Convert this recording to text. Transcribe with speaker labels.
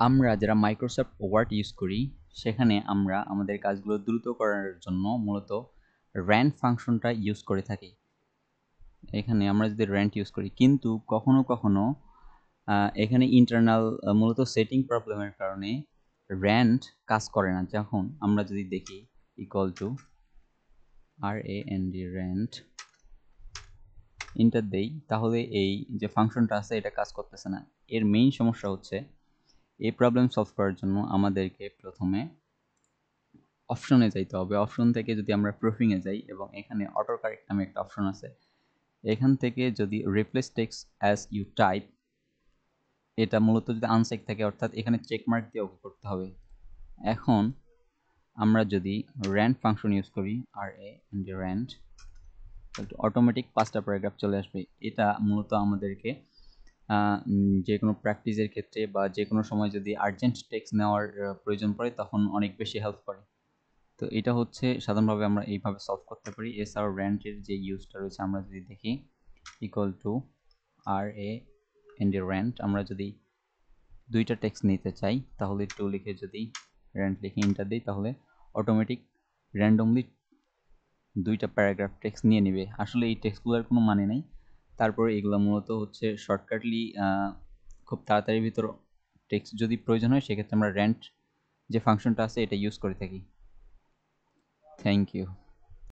Speaker 1: আমরা যারা Microsoft word use করি সেখানে আমরা আমাদের কাজগুলো দ্রুত করার জন্য মূলত র্যান্ড ফাংশনটা ইউজ করে থাকি। এখানে আমরা যদি র্যান্ড ইউজ করি, কিন্তু কখনো কখনো এখানে ইন্টারনাল মূলত সেটিং প্রবলেমের কারণে র্যান্ড কাজ করে না। যখন আমরা যদি দেখি equal to RAND RAND inter দেই, তাহলে এই যে ফাংশনটা আছে এটা কাজ করতেছে না। এর মেইন সমস্যা হচ্ছে এই প্রবলেম সলভ করার জন্য আমাদেরকে প্রথমে অপশনে যাইতে হবে। অপশন থেকে যদি আমরা প্রুফিংয়ে যাই এবং এখানে অটো কারেক্ট নামে একটা অপশন আছে, এখান থেকে যদি replace text as you type, এটা মূলত যদি আনচেক থাকে, অর্থাৎ এখানে চেক মার্ক দিয়ে ওকে করতে হবে। এখন আমরা যদি র্যান্ড ফাংশন ইউজ করি, র্যান্ড, অটোমেটিক 5টা প্যারাগ্রাফ চলে আসবে। এটা মূলত আমাদেরকে যে কোনো প্র্যাকটিসের ক্ষেত্রে বা যে কোনো সময় যদি আর্জেন্ট টেক্সট নেওয়ার প্রয়োজন পড়ে তখন অনেক বেশি হেল্প করে। তো এটা হচ্ছে সাধারণভাবে আমরা এইভাবে সলভ করতে পারি। এছাড়াও র্যান্ডের যে ইউজটা রয়েছে আমরা যদি দেখি ইকুয়াল টু র্যান্ড, আমরা যদি দুইটা টেক্সট নিতে চাই তাহলে টু লিখে যদি র্যান্ড লিখে ইন্টার দিই, তাহলে অটোমেটিক র্যান্ডমলি দুইটা প্যারাগ্রাফ টেক্সট নিয়ে নেবে। আসলে এই টেক্সটগুলোর কোনো মানে নেই, তারপরে এগুলো মূলত হচ্ছে শর্টকাটলি খুব তাড়াতাড়ির ভিতর টেক্সট যদি প্রয়োজন হয় সেক্ষেত্রে আমরা র্যান্ড যে ফাংশনটা আছে এটা ইউজ করে থাকি। Thank you.